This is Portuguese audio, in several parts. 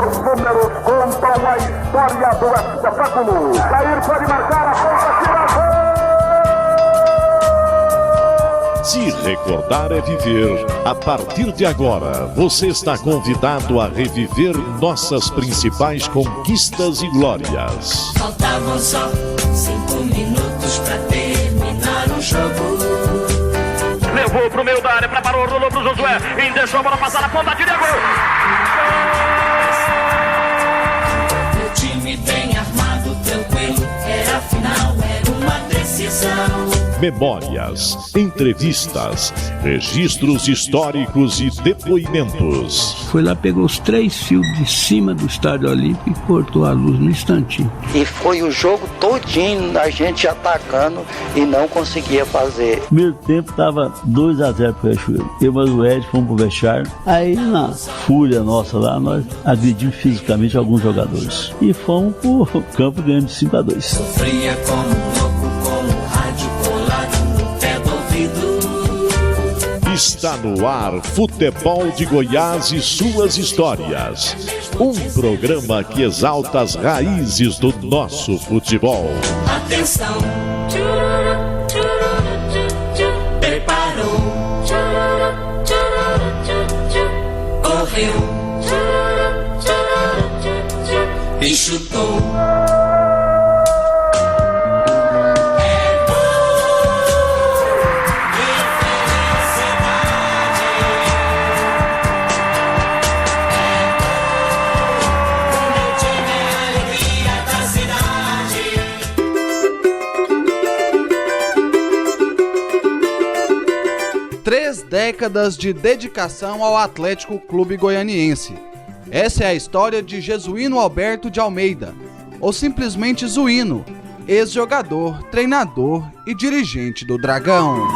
Os números contam a história do espetáculo. Jair pode marcar, a ponta, tira, gol! Se recordar é viver. A partir de agora, você está convidado a reviver nossas principais conquistas e glórias. Faltavam só 5 minutos pra terminar o jogo. Levou pro meio da área, preparou, rolou pro Josué. E deixou a bola passar na ponta, tira, gol! Meu time bem armado, tranquilo. Era a final, era uma decisão. Memórias, entrevistas, registros históricos e depoimentos. Foi lá, pegou os 3 fios de cima do Estádio Olímpico e cortou a luz no instantinho. E foi o jogo todinho a gente atacando e não conseguia fazer. No primeiro tempo estava 2-0 pro Riachuelo. Eu e o Ed fomos pro vestiário. Aí na fúria nossa lá, nós agredimos fisicamente alguns jogadores. E fomos pro campo ganhando de 5-2. Sofria como louco, com o rádio colado no pé do ouvido. Está no ar Futebol de Goiás e suas histórias. Um programa que exalta as raízes do nosso futebol. Atenção, preparou, correu e chutou. 3 décadas de dedicação ao Atlético Clube Goianiense. Essa é a história de Jesuíno Alberto de Almeida, ou simplesmente Zuíno, ex-jogador, treinador e dirigente do Dragão.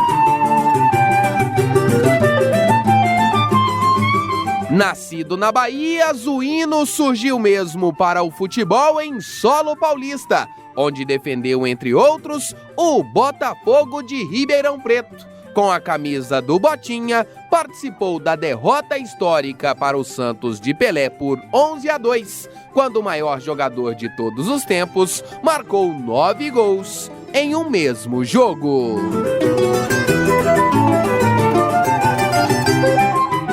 Nascido na Bahia, Zuíno surgiu mesmo para o futebol em solo paulista, onde defendeu, entre outros, o Botafogo de Ribeirão Preto. Com a camisa do Botinha, participou da derrota histórica para o Santos de Pelé por 11-2, quando o maior jogador de todos os tempos marcou 9 gols em um mesmo jogo.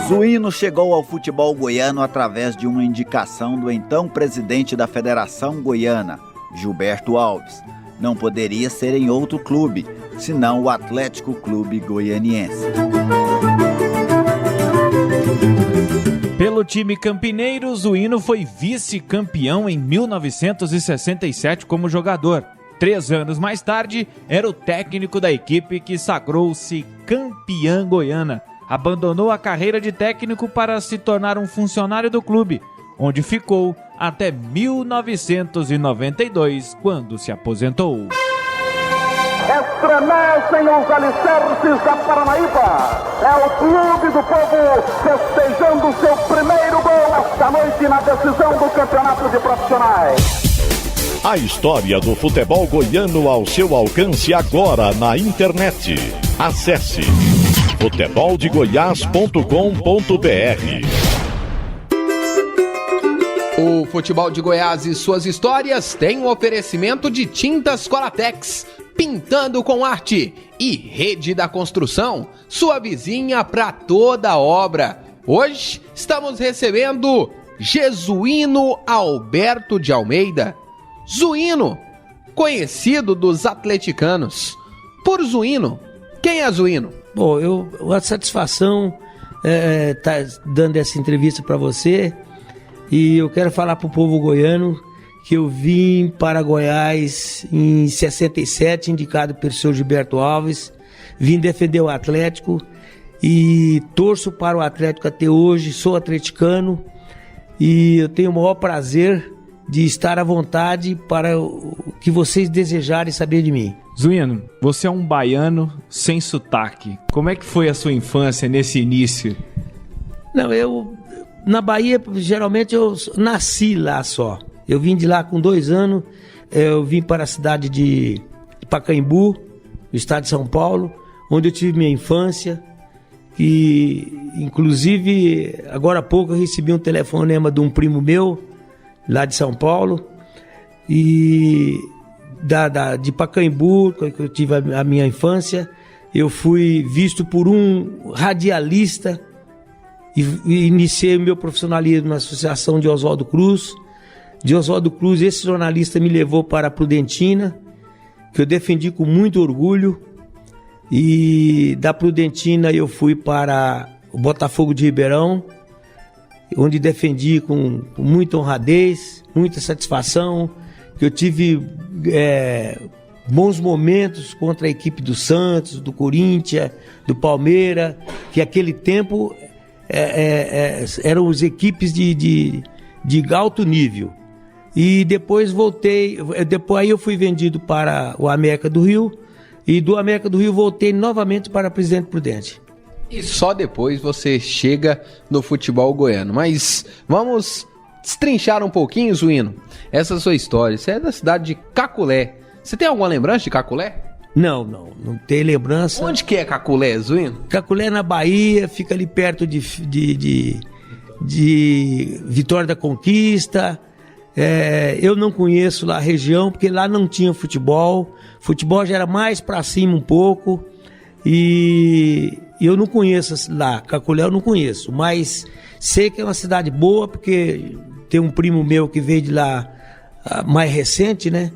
Zuíno chegou ao futebol goiano através de uma indicação do então presidente da Federação Goiana, Gilberto Alves. Não poderia ser em outro clube, senão o Atlético Clube Goianiense. Pelo time campineiro, Zuíno foi vice-campeão em 1967 como jogador. 3 anos mais tarde, era o técnico da equipe que sagrou-se campeã goiana. Abandonou a carreira de técnico para se tornar um funcionário do clube, onde ficou até 1992, quando se aposentou. Estremecem os alicerces da Paranaíba. É o Clube do Povo festejando seu primeiro gol esta noite na decisão do Campeonato de Profissionais. A história do futebol goiano ao seu alcance agora na internet. Acesse futeboldegoias.com.br. O Futebol de Goiás e suas histórias tem um oferecimento de Tintas Colatex, pintando com arte, e Rede da Construção, sua vizinha para toda obra. Hoje estamos recebendo Jesuíno Alberto de Almeida. Zuíno, conhecido dos atleticanos. Por Zuíno, quem é Zuíno? Bom, a satisfação tá dando essa entrevista para você. E eu quero falar para o povo goiano que eu vim para Goiás em 67, indicado pelo senhor Gilberto Alves. Vim defender o Atlético e torço para o Atlético até hoje. Sou atleticano e eu tenho o maior prazer de estar à vontade para o que vocês desejarem saber de mim. Zuíno, você é um baiano sem sotaque. Como é que foi a sua infância nesse início? Não, na Bahia, geralmente eu nasci lá só. Eu vim de lá com 2 anos, eu vim para a cidade de Pacaembu, no estado de São Paulo, onde eu tive minha infância. E, inclusive, agora há pouco eu recebi um telefonema de um primo meu, lá de São Paulo, e de Pacaembu, que eu tive a minha infância. Eu fui visto por um radialista e iniciei o meu profissionalismo na Associação de Oswaldo Cruz. De Oswaldo Cruz, esse jornalista me levou para a Prudentina, que eu defendi com muito orgulho, e da Prudentina eu fui para o Botafogo de Ribeirão, onde defendi com muita honradez, muita satisfação, que eu tive bons momentos contra a equipe do Santos, do Corinthians, do Palmeiras, que naquele tempo eram as equipes de alto nível. E depois voltei, aí eu fui vendido para o América do Rio, e do América do Rio voltei novamente para Presidente Prudente. E só depois você chega no futebol goiano. Mas vamos destrinchar um pouquinho, Zuíno, essa sua história. Você é da cidade de Caculé. Você tem alguma lembrança de Caculé? Não tem lembrança. Onde que é Caculé, Zuíno? Caculé na Bahia, fica ali perto de Vitória da Conquista. Eu não conheço lá a região, porque lá não tinha futebol. Futebol já era mais pra cima um pouco. E eu não conheço lá, Caculé eu não conheço. Mas sei que é uma cidade boa, porque tem um primo meu que veio de lá mais recente, né?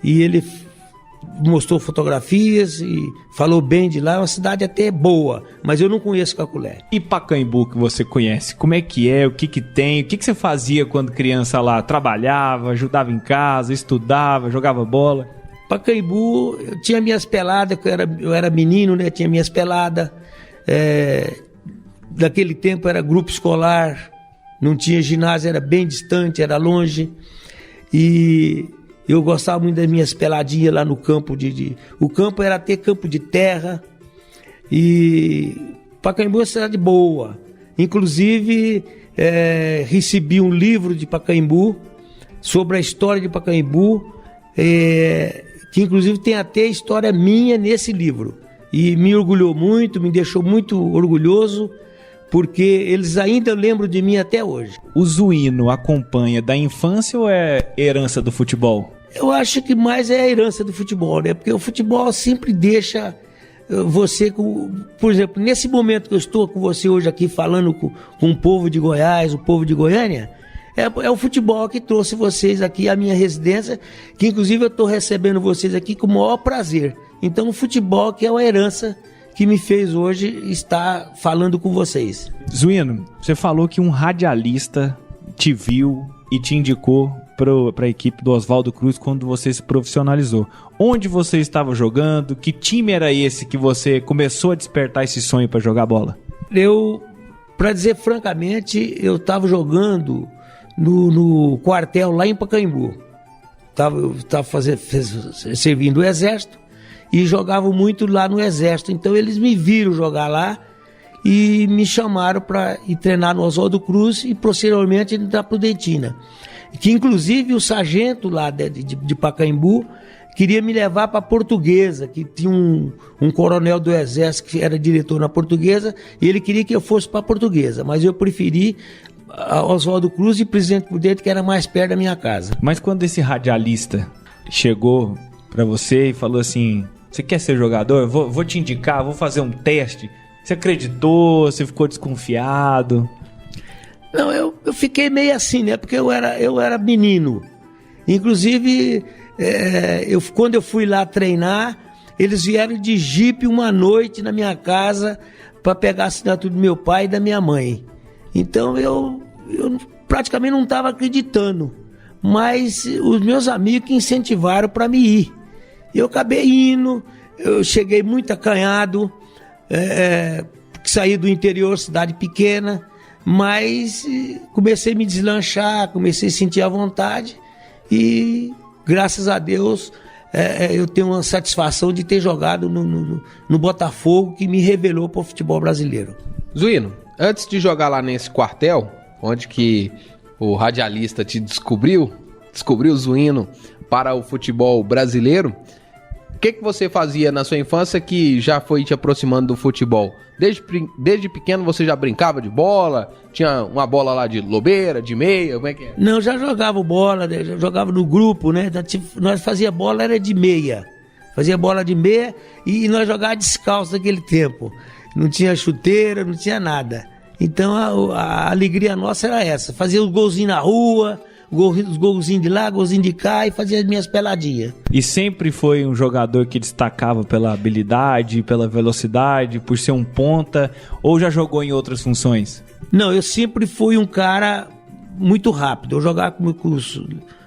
E ele mostrou fotografias e falou bem de lá. É uma cidade até boa, mas eu não conheço Caculé. E Pacaembu, que você conhece, como é? O que tem? O que você fazia quando criança lá? Trabalhava, ajudava em casa, estudava, jogava bola? Pacaembu, eu tinha minhas peladas, eu era menino, né? Tinha minhas peladas. Naquele tempo era grupo escolar, não tinha ginásio, era bem distante, era longe. E eu gostava muito das minhas peladinhas lá no campo. O campo era até campo de terra. E Pacaembu é uma cidade boa. Inclusive, recebi um livro de Pacaembu, sobre a história de Pacaembu, que inclusive tem até história minha nesse livro. E me orgulhou muito, me deixou muito orgulhoso, porque eles ainda lembram de mim até hoje. O Zuíno acompanha da infância ou é herança do futebol? Eu acho que mais é a herança do futebol, né? Porque o futebol sempre deixa você por exemplo, nesse momento que eu estou com você hoje aqui falando com o povo de Goiás, o povo de Goiânia, é o futebol que trouxe vocês aqui à minha residência, que inclusive eu estou recebendo vocês aqui com o maior prazer. Então o futebol que é uma herança que me fez hoje estar falando com vocês. Zuíno, você falou que um radialista te viu e te indicou para a equipe do Oswaldo Cruz quando você se profissionalizou. Onde você estava jogando? Que time era esse que você começou a despertar esse sonho para jogar bola? Para dizer francamente, eu estava jogando no quartel lá em Pacaembu. Eu estava servindo o exército e jogava muito lá no exército. Então eles me viram jogar lá e me chamaram para ir treinar no Oswaldo Cruz e posteriormente na Prudentina. Que inclusive o sargento lá de Pacaembu queria me levar para a Portuguesa, que tinha um coronel do exército que era diretor na Portuguesa, e ele queria que eu fosse para a Portuguesa, mas eu preferi Oswaldo Cruz e Presidente Prudente, que era mais perto da minha casa. Mas quando esse radialista chegou para você e falou assim: você quer ser jogador? Vou te indicar, vou fazer um teste. Você acreditou? Você ficou desconfiado? Não, eu fiquei meio assim, né? Porque eu era menino. Inclusive, quando eu fui lá treinar, eles vieram de jipe uma noite na minha casa para pegar a assinatura do meu pai e da minha mãe. Então eu praticamente não estava acreditando. Mas os meus amigos que incentivaram para me ir. Eu acabei indo, eu cheguei muito acanhado, saí do interior, cidade pequena, mas comecei a me deslanchar, comecei a sentir a vontade e, graças a Deus, eu tenho uma satisfação de ter jogado no Botafogo, que me revelou para o futebol brasileiro. Zuíno, antes de jogar lá nesse quartel, onde que o radialista te descobriu o Zuíno para o futebol brasileiro, que você fazia na sua infância que já foi te aproximando do futebol? Desde pequeno você já brincava de bola? Tinha uma bola lá de lobeira, de meia? Como é que é? Não, já jogava bola, já jogava no grupo, né? Nós fazia bola, era de meia. Fazia bola de meia e nós jogávamos descalço naquele tempo. Não tinha chuteira, não tinha nada. Então a alegria nossa era essa. Fazia os golzinhos na rua, os golzinhos de lá, golzinhos de cá e fazia as minhas peladinhas. E sempre foi um jogador que destacava pela habilidade, pela velocidade, por ser um ponta, ou já jogou em outras funções? Não, eu sempre fui um cara muito rápido. Eu jogava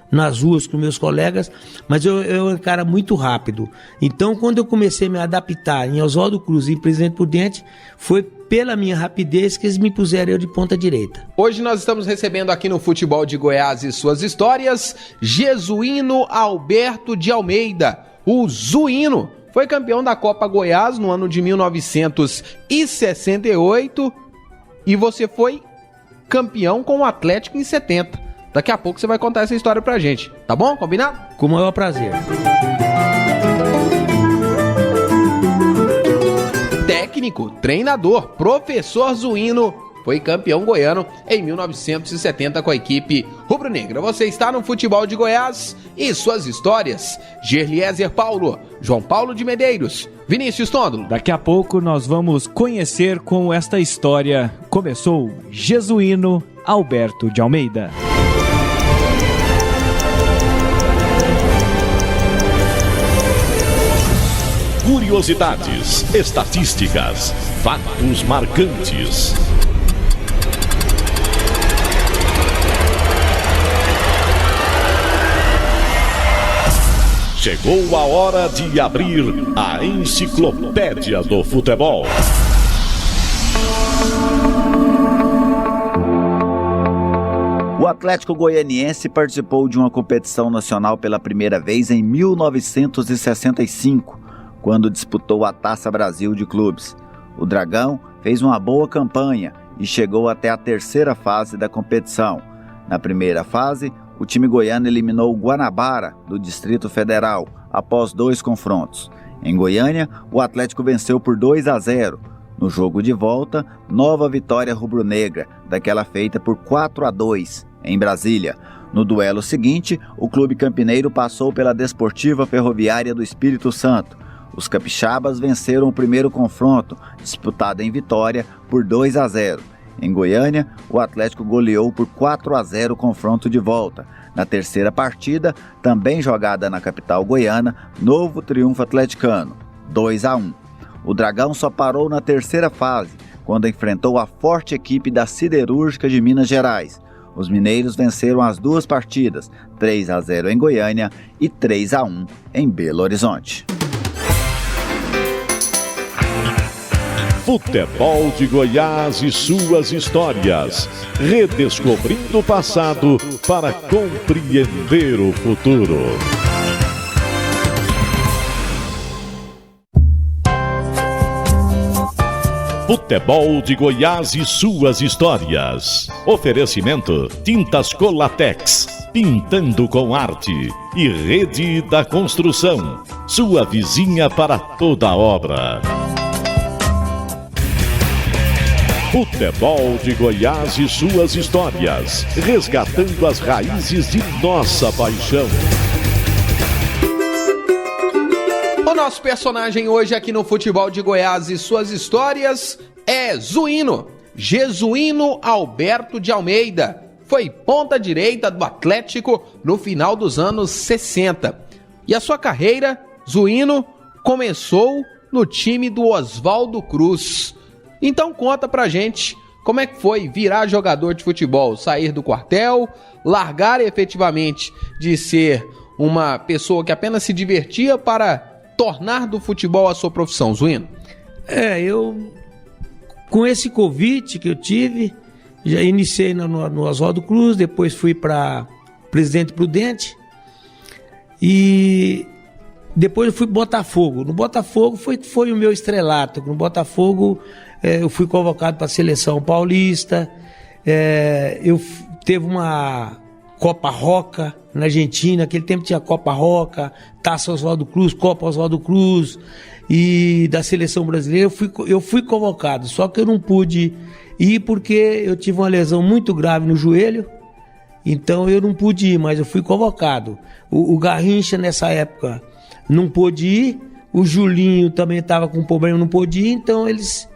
nas ruas com meus colegas, mas eu era um cara muito rápido. Então, quando eu comecei a me adaptar em Oswaldo Cruz e em Presidente Prudente, foi pela minha rapidez que eles me puseram eu de ponta direita. Hoje nós estamos recebendo aqui no Futebol de Goiás e Suas Histórias, Jesuíno Alberto de Almeida, o Zuíno. Foi campeão da Copa Goiás no ano de 1968 e você foi campeão com o Atlético em 70. Daqui a pouco você vai contar essa história pra gente, tá bom? Combinado? Com o maior prazer. Técnico, treinador, professor Zuíno, foi campeão goiano em 1970 com a equipe rubro-negra. Você está no Futebol de Goiás e Suas Histórias. Gerliezer Paulo, João Paulo de Medeiros, Vinícius Tondolo. Daqui a pouco nós vamos conhecer como esta história começou. Jesuíno Alberto de Almeida. Curiosidades, estatísticas, fatos marcantes. Chegou a hora de abrir a Enciclopédia do Futebol. O Atlético Goianiense participou de uma competição nacional pela primeira vez em 1965, quando disputou a Taça Brasil de Clubes. O Dragão fez uma boa campanha e chegou até a terceira fase da competição. Na primeira fase, o time goiano eliminou o Guanabara, do Distrito Federal, após 2 confrontos. Em Goiânia, o Atlético venceu por 2-0. No jogo de volta, nova vitória rubro-negra, daquela feita por 4-2, em Brasília. No duelo seguinte, o clube campineiro passou pela Desportiva Ferroviária do Espírito Santo. Os capixabas venceram o primeiro confronto, disputado em Vitória, por 2-0. Em Goiânia, o Atlético goleou por 4-0 o confronto de volta. Na terceira partida, também jogada na capital goiana, novo triunfo atleticano, 2-1. O Dragão só parou na terceira fase, quando enfrentou a forte equipe da Siderúrgica de Minas Gerais. Os mineiros venceram as 2 partidas, 3-0 em Goiânia e 3-1 em Belo Horizonte. Futebol de Goiás e Suas Histórias. Redescobrindo o passado para compreender o futuro. Futebol de Goiás e Suas Histórias. Oferecimento: Tintas Colatex, pintando com arte. E Rede da Construção, sua vizinha para toda obra. Futebol de Goiás e Suas Histórias, resgatando as raízes de nossa paixão. O nosso personagem hoje aqui no Futebol de Goiás e Suas Histórias é Zuíno, Jesuíno Alberto de Almeida. Foi ponta direita do Atlético no final dos anos 60. E a sua carreira, Zuíno, começou no time do Oswaldo Cruz. Então conta pra gente como é que foi virar jogador de futebol, sair do quartel, largar efetivamente de ser uma pessoa que apenas se divertia para tornar do futebol a sua profissão, Zuíno. Eu com esse convite que eu tive, já iniciei no Oswaldo Cruz, depois fui para Presidente Prudente e depois eu fui para Botafogo. No Botafogo foi o meu estrelato. No Botafogo eu fui convocado para a seleção paulista. Eu teve uma Copa Roca na Argentina. Naquele tempo tinha Copa Roca, Taça Oswaldo Cruz, Copa Oswaldo Cruz, e da seleção brasileira eu fui convocado, só que eu não pude ir porque eu tive uma lesão muito grave no joelho, então eu não pude ir, mas eu fui convocado. O Garrincha nessa época não pôde ir, o Julinho também estava com problema, não pôde ir, então eles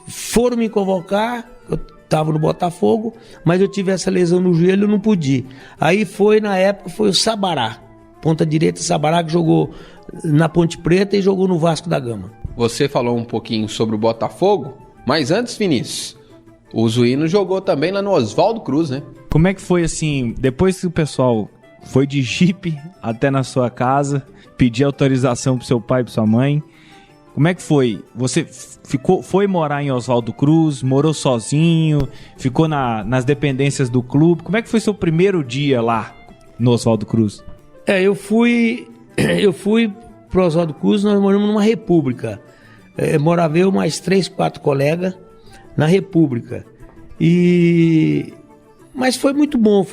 foram me convocar. Eu estava no Botafogo, mas eu tive essa lesão no joelho, eu não pude ir. Aí na época foi o Sabará, ponta direita Sabará, que jogou na Ponte Preta e jogou no Vasco da Gama. Você falou um pouquinho sobre o Botafogo, mas antes, Vinícius, o Zuíno jogou também lá no Oswaldo Cruz, né? Como é que foi assim, depois que o pessoal foi de jipe até na sua casa, pedir autorização pro seu pai e pra sua mãe, como é que foi? Você foi morar em Oswaldo Cruz, morou sozinho, ficou nas dependências do clube? Como é que foi seu primeiro dia lá no Oswaldo Cruz? Eu fui pro Oswaldo Cruz, nós moramos numa república. Morava eu mais 3, 4 colegas na república. Mas foi muito bom,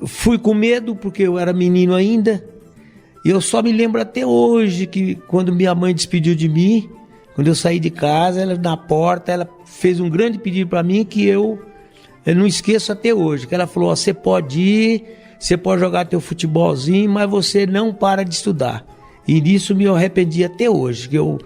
fui com medo porque eu era menino ainda. E eu só me lembro até hoje que quando minha mãe despediu de mim, quando eu saí de casa, ela na porta, ela fez um grande pedido para mim que eu não esqueço até hoje. Que ela falou: você pode ir, você pode jogar teu futebolzinho, mas você não para de estudar. E disso me arrependi até hoje, que eu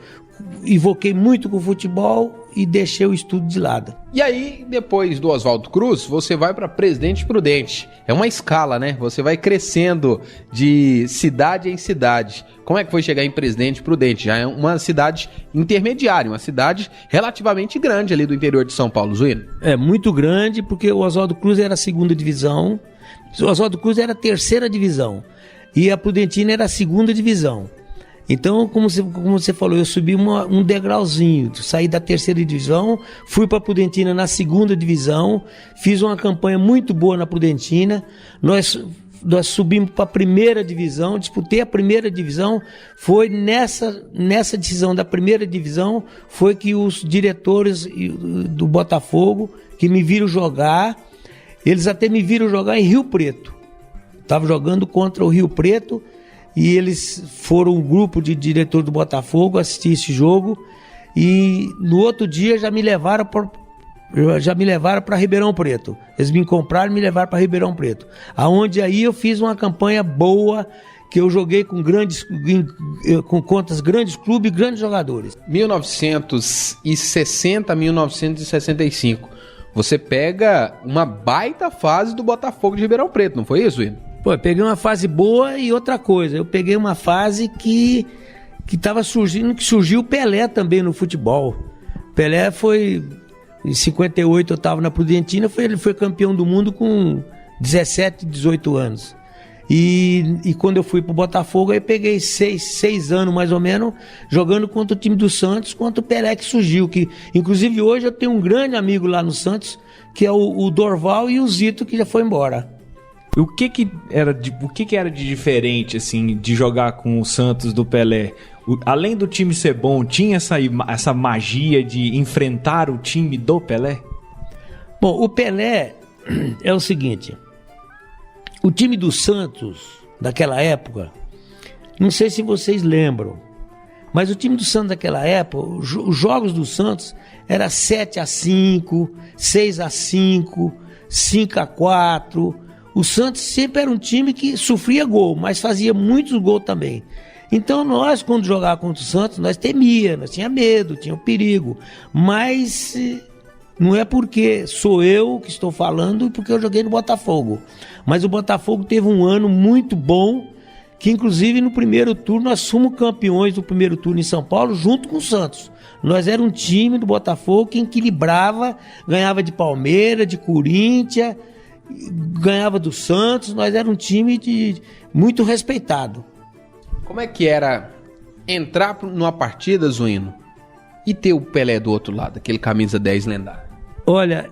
invoquei muito com o futebol e deixei o estudo de lado. E aí, depois do Oswaldo Cruz, você vai para Presidente Prudente. É uma escala, né? Você vai crescendo de cidade em cidade. Como é que foi chegar em Presidente Prudente? Já é uma cidade intermediária, uma cidade relativamente grande ali do interior de São Paulo, Zuíno. É muito grande, porque o Oswaldo Cruz era a 2ª divisão, o Oswaldo Cruz era a 3ª divisão e a Prudentina era a 2ª divisão. Então, como você falou, eu subi um degrauzinho, saí da 3ª divisão, fui para a Prudentina na 2ª divisão, fiz uma campanha muito boa na Prudentina, nós subimos para a 1ª divisão, disputei a 1ª divisão, foi nessa decisão da 1ª divisão, foi que os diretores do Botafogo, que me viram jogar, eles até me viram jogar em Rio Preto, estava jogando contra o Rio Preto, e eles foram um grupo de diretores do Botafogo assistir esse jogo, e no outro dia já me levaram para Ribeirão Preto. Eles me compraram e me levaram para Ribeirão Preto, aonde aí eu fiz uma campanha boa, que eu joguei com contra grandes clubes e grandes jogadores. 1960 a 1965, você pega uma baita fase do Botafogo de Ribeirão Preto, não foi isso, Will? Pô, eu peguei uma fase boa e outra coisa, eu peguei uma fase que estava surgindo, que surgiu o Pelé também no futebol. Pelé foi, em 58 eu estava na Prudentina, ele foi campeão do mundo com 17, 18 anos. E quando eu fui pro Botafogo, aí peguei 6 anos mais ou menos, jogando contra o time do Santos, contra o Pelé que surgiu, que inclusive hoje eu tenho um grande amigo lá no Santos, que é o Dorval e o Zito, que já foi embora. O que era de diferente, assim, de jogar com o Santos do Pelé? Além do time ser bom, tinha essa magia de enfrentar o time do Pelé? Bom, o Pelé é o seguinte, o time do Santos, daquela época, não sei se vocês lembram, mas o time do Santos daquela época, os jogos do Santos era 7-5, 6-5, 5-4... O Santos sempre era um time que sofria gol, mas fazia muitos gols também. Então nós, quando jogávamos contra o Santos, nós temíamos, nós tínhamos medo, tinha um perigo. Mas não é porque sou eu que estou falando, porque eu joguei no Botafogo. Mas o Botafogo teve um ano muito bom, que inclusive no primeiro turno nós fomos campeões do primeiro turno em São Paulo, junto com o Santos. Nós era um time do Botafogo que equilibrava, ganhava de Palmeiras, de Corinthians, ganhava do Santos, nós era um time muito respeitado. Como é que era entrar numa partida, Zuíno, e ter o Pelé do outro lado, aquele camisa 10 lendário? Olha,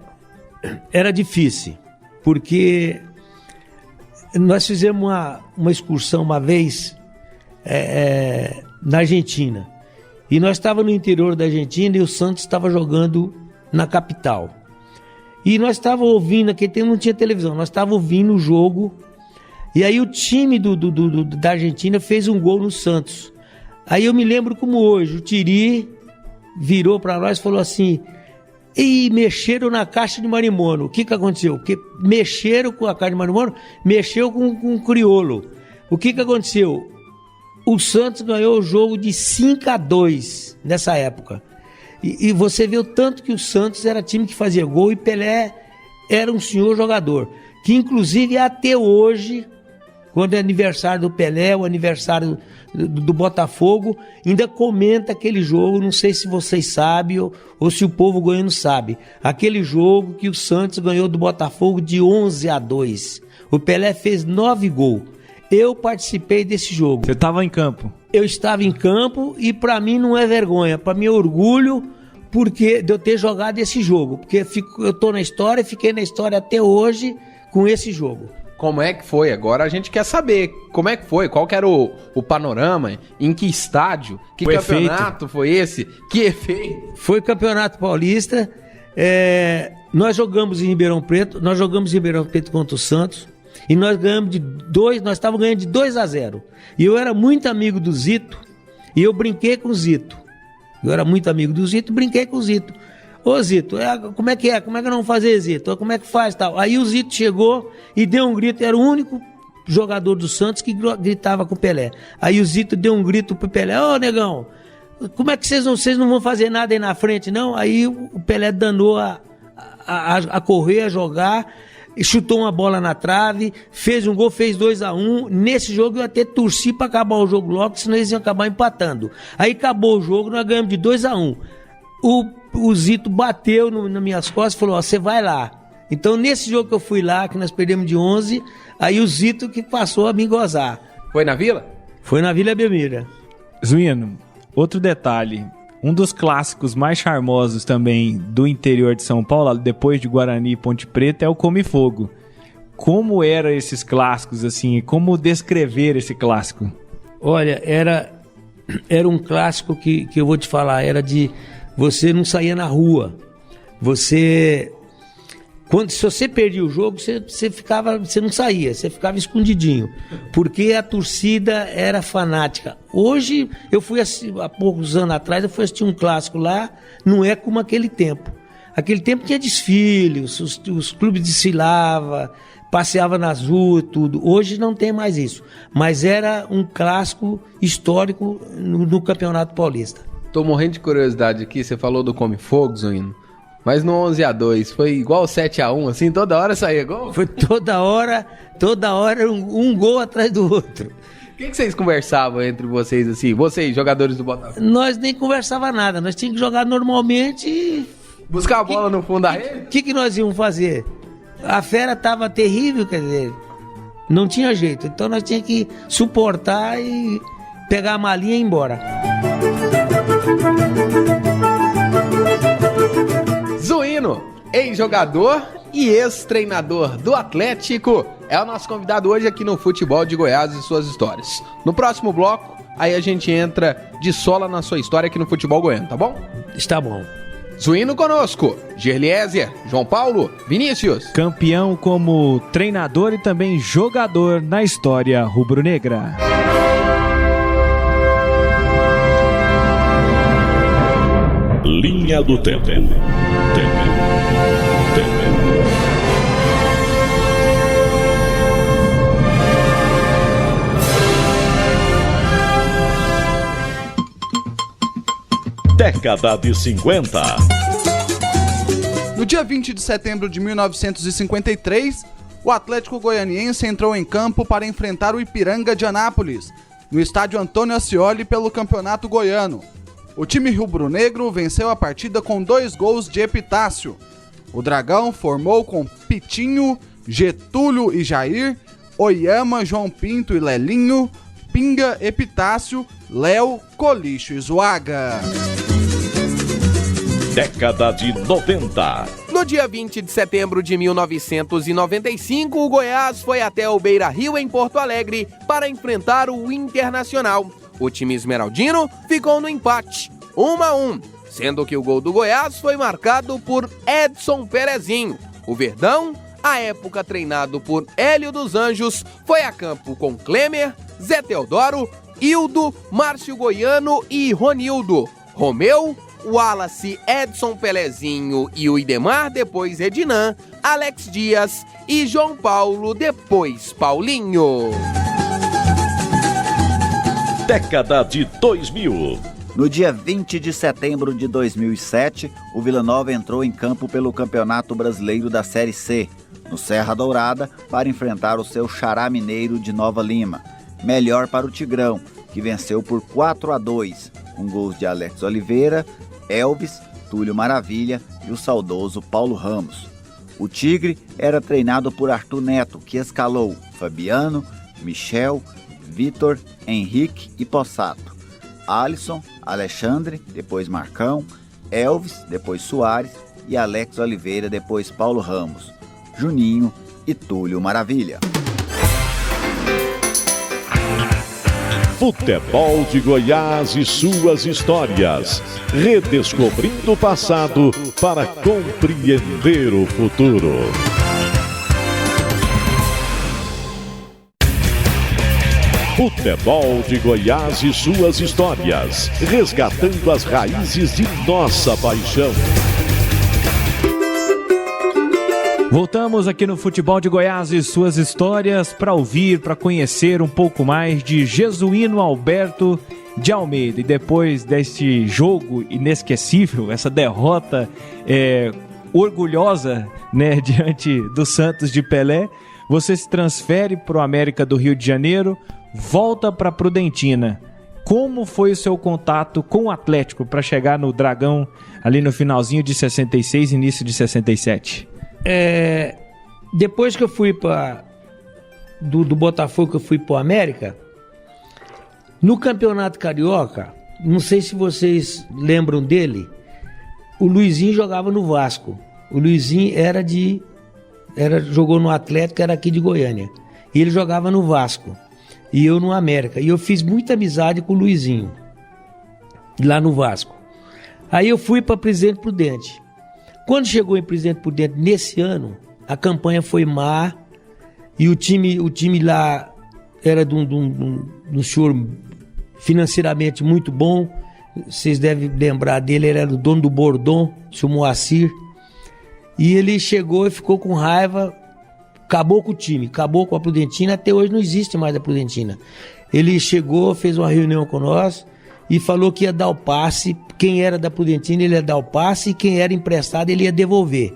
era difícil, porque nós fizemos uma excursão uma vez na Argentina, e nós estávamos no interior da Argentina e o Santos estava jogando na capital. E nós estávamos ouvindo, naquele tempo não tinha televisão, nós estávamos ouvindo o jogo. E aí o time da Argentina fez um gol no Santos. Aí eu me lembro como hoje, o Thierry virou para nós e falou assim: e mexeram na caixa de marimono. O que aconteceu? Porque mexeram com a caixa de marimono, mexeu com o crioulo. O que aconteceu? O Santos ganhou o jogo de 5-2 nessa época. E você vê o tanto que o Santos era time que fazia gol e Pelé era um senhor jogador. Que inclusive até hoje, quando é aniversário do Pelé, o aniversário do Botafogo, ainda comenta aquele jogo, não sei se vocês sabem ou se o povo goiano sabe. Aquele jogo que o Santos ganhou do Botafogo de 11-2. O Pelé fez 9 gols. Eu participei desse jogo. Você estava em campo? Eu estava em campo e para mim não é vergonha, para mim é orgulho porque de eu ter jogado esse jogo. Porque eu tô na história e fiquei na história até hoje com esse jogo. Como é que foi? Agora a gente quer saber como é que foi, qual que era o panorama, em que estádio, que campeonato foi esse, que efeito? Foi Campeonato Paulista, nós jogamos em Ribeirão Preto contra o Santos, e nós ganhamos nós estávamos ganhando de 2-0. E eu era muito amigo do Zito, e eu brinquei com o Zito. Brinquei com o Zito. Ô Zito, como é que é? Como é que não fazer, Zito? Como é que faz tal? Aí o Zito chegou e deu um grito, era o único jogador do Santos que gritava com o Pelé. Aí o Zito deu um grito pro Pelé: ô negão, como é que vocês não vão fazer nada aí na frente, não? Aí o Pelé danou a correr, a jogar, chutou uma bola na trave, fez um gol, fez 2-1. Nesse jogo eu até torci pra acabar o jogo logo, senão eles iam acabar empatando. Aí acabou o jogo, nós ganhamos de 2-1. O Zito bateu nas minhas costas e falou: ó, você vai lá. Então nesse jogo que eu fui lá, que nós perdemos de 11, aí o Zito que passou a me gozar. Foi na Vila? Foi na Vila Belmiro. Zuino, outro detalhe, um dos clássicos mais charmosos também do interior de São Paulo, depois de Guarani e Ponte Preta, é o Come Fogo. Como eram esses clássicos, assim, como descrever esse clássico? Olha, era um clássico que eu vou te falar, era de... Você não saía na rua. Se você perdia o jogo, você não saía, você ficava escondidinho, porque a torcida era fanática. Hoje, eu fui há poucos anos atrás, eu fui assistir um clássico lá, não é como aquele tempo. Aquele tempo tinha desfile, os clubes desfilavam, passeava nas ruas, tudo. Hoje não tem mais isso, mas era um clássico histórico no Campeonato Paulista. Tô morrendo de curiosidade aqui, você falou do Come Fogo, Zuino, mas no 11-2 foi igual 7-1, assim, toda hora saía gol? Foi toda hora um gol atrás do outro. O que vocês conversavam entre vocês, assim, vocês, jogadores do Botafogo? Nós nem conversava nada, nós tínhamos que jogar normalmente e... Buscar a bola no fundo da rede? O que nós íamos fazer? A fera tava terrível, quer dizer, não tinha jeito, então nós tínhamos que suportar e pegar a malinha e ir embora. Zuino, ex-jogador e ex-treinador do Atlético, é o nosso convidado hoje aqui no Futebol de Goiás e suas histórias. No próximo bloco, aí a gente entra de sola na sua história aqui no Futebol Goiano, tá bom? Está bom. Zuino conosco, Gerlieser, João Paulo, Vinícius. Campeão como treinador e também jogador na história rubro-negra. Linha do Tempo. Década de 50. No dia 20 de setembro de 1953, o Atlético Goianiense entrou em campo para enfrentar o Ipiranga de Anápolis, no estádio Antônio Ascioli, pelo Campeonato Goiano. O time rubro-negro venceu a partida com 2 gols de Epitácio. O Dragão formou com Pitinho, Getúlio e Jair, Oyama, João Pinto e Lelinho, Pinga, Epitácio, Léo, Colicho e Zuaga. Década de 90. No dia 20 de setembro de 1995, o Goiás foi até o Beira-Rio, em Porto Alegre, para enfrentar o Internacional. O time esmeraldino ficou no empate, 1-1, sendo que o gol do Goiás foi marcado por Edson Perezinho. O Verdão, à época treinado por Hélio dos Anjos, foi a campo com Klemer, Zé Teodoro, Hildo, Márcio Goiano e Ronildo, Romeu, Wallace, Edson Pelezinho e o Idemar, depois Ednan, Alex Dias e João Paulo, depois Paulinho. Década de 2000. No dia 20 de setembro de 2007, o Vila Nova entrou em campo pelo Campeonato Brasileiro da Série C, no Serra Dourada, para enfrentar o seu xará mineiro de Nova Lima. Melhor para o Tigrão, que venceu por 4-2, com gols de Alex Oliveira, Elvis, Túlio Maravilha e o saudoso Paulo Ramos. O Tigre era treinado por Arthur Neto, que escalou Fabiano, Michel, Vitor, Henrique e Possato, Alisson, Alexandre, depois Marcão, Elvis, depois Soares e Alex Oliveira, depois Paulo Ramos, Juninho e Túlio Maravilha. Futebol de Goiás e suas histórias. Redescobrindo o passado para compreender o futuro. Futebol de Goiás e suas histórias. Resgatando as raízes de nossa paixão. Voltamos aqui no Futebol de Goiás e suas histórias para ouvir, para conhecer um pouco mais de Jesuíno Alberto de Almeida. E depois deste jogo inesquecível, essa derrota orgulhosa, né, diante do Santos de Pelé, você se transfere para o América do Rio de Janeiro, volta para Prudentina. Como foi o seu contato com o Atlético para chegar no Dragão ali no finalzinho de 66, início de 67? Depois que eu fui do Botafogo, que eu fui pro América, no Campeonato Carioca, não sei se vocês lembram dele, o Luizinho jogava no Vasco. O Luizinho jogou no Atlético, era aqui de Goiânia, e ele jogava no Vasco e eu no América, e eu fiz muita amizade com o Luizinho lá no Vasco. Aí eu fui para Presidente Prudente. Quando chegou em Presidente Prudente nesse ano, a campanha foi má e o time lá era de um senhor financeiramente muito bom. Vocês devem lembrar dele, ele era o dono do Bordon, o senhor Moacir. E ele chegou e ficou com raiva, acabou com o time, acabou com a Prudentina. Até hoje não existe mais a Prudentina. Ele chegou, fez uma reunião com nós e falou que ia dar o passe. Quem era da Prudentina ele ia dar o passe e quem era emprestado ele ia devolver.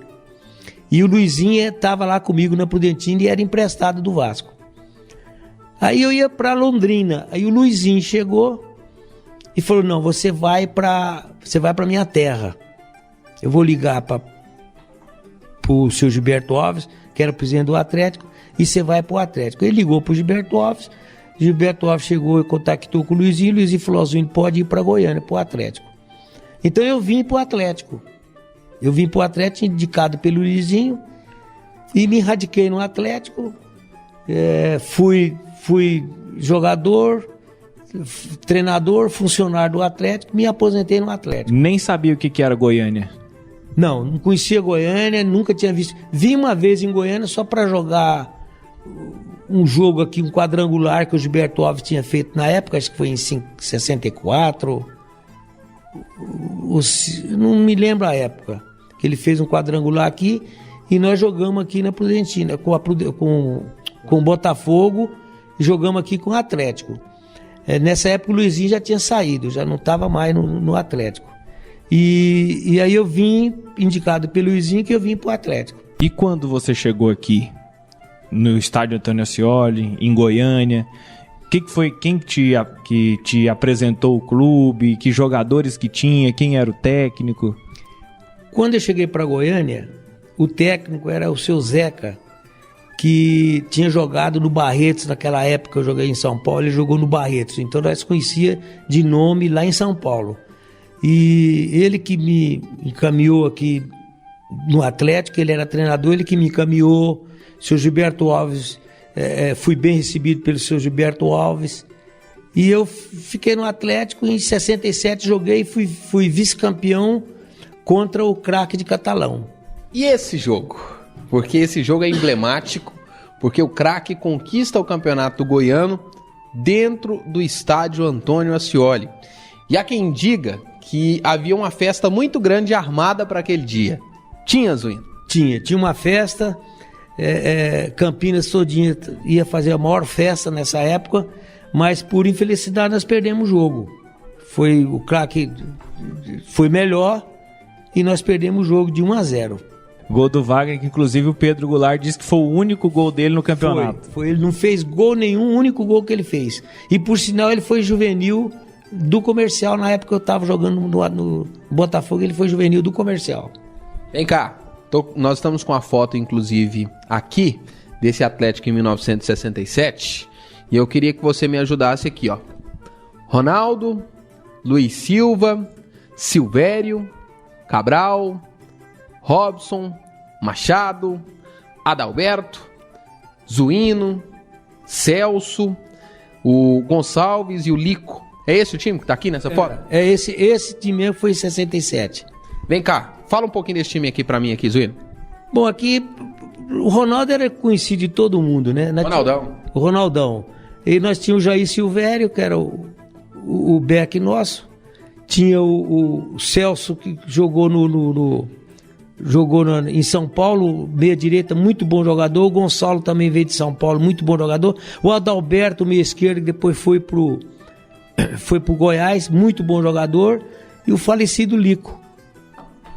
E o Luizinho estava lá comigo na Prudentina e era emprestado do Vasco. Aí eu ia para Londrina, aí o Luizinho chegou e falou: não, você vai para minha terra. Eu vou ligar para o seu Gilberto Alves, que era o presidente do Atlético, e você vai para o Atlético. Ele ligou para o Gilberto Alves chegou e contactou com o Luizinho falou: Zuíno, pode ir para Goiânia, para o Atlético. Então eu vim para o Atlético. Eu vim para o Atlético indicado pelo Luizinho e me radiquei no Atlético. Fui jogador, treinador, funcionário do Atlético, me aposentei no Atlético. Nem sabia o que era Goiânia? Não conhecia Goiânia, nunca tinha visto. Vim uma vez em Goiânia só para jogar um jogo aqui, um quadrangular que o Gilberto Alves tinha feito na época, acho que foi em 64, não me lembro a época, que ele fez um quadrangular aqui e nós jogamos aqui na Prudentina, com o Botafogo, e jogamos aqui com o Atlético. Nessa época o Luizinho já tinha saído, já não estava mais no Atlético. E aí eu vim, indicado pelo Luizinho, que eu vim para o Atlético. E quando você chegou aqui, no estádio Antônio Ascioli, em Goiânia, quem que te apresentou o clube, que jogadores que tinha, quem era o técnico? Quando eu cheguei para Goiânia, o técnico era o seu Zeca, que tinha jogado no Barretos naquela época. Eu joguei em São Paulo, ele jogou no Barretos, então nós conhecia de nome lá em São Paulo. E ele que me encaminhou aqui no Atlético, ele era treinador, ele que me encaminhou. O seu Gilberto Alves, fui bem recebido pelo seu Gilberto Alves. E eu fiquei no Atlético, em 67 joguei e fui vice-campeão contra o craque de Catalão. E esse jogo? porque esse jogo é emblemático, porque o craque conquista o campeonato goiano dentro do estádio Antônio Ascioli. E há quem diga que havia uma festa muito grande armada para aquele dia. Tinha, Zuíno? Tinha uma festa, Campinas todinha ia fazer a maior festa nessa época, mas por infelicidade nós perdemos o jogo. O craque foi melhor e nós perdemos o jogo de 1-0. Gol do Wagner, que inclusive o Pedro Goulart disse que foi o único gol dele no campeonato. Foi, ele não fez gol nenhum, o único gol que ele fez. E por sinal ele foi juvenil do Comercial, na época que eu estava jogando no Botafogo, ele foi juvenil do Comercial. Vem cá, nós estamos com a foto inclusive aqui, desse Atlético em 1967, e eu queria que você me ajudasse aqui, ó. Ronaldo, Luiz Silva, Silvério, Cabral, Robson, Machado, Adalberto, Zuíno, Celso, o Gonçalves e o Lico. É esse o time que tá aqui nessa foto? Esse time mesmo foi em 67. Vem cá, fala um pouquinho desse time aqui pra mim, aqui, Zuíno. Bom, aqui o Ronaldo era conhecido de todo mundo, né? O Ronaldão. E nós tínhamos o Jair Silvério, que era o back nosso. Tinha o Celso, que jogou em São Paulo, meia direita, muito bom jogador. O Gonçalo também veio de São Paulo, muito bom jogador. O Adalberto, meia esquerda, que depois foi pro Goiás, muito bom jogador. E o falecido Lico.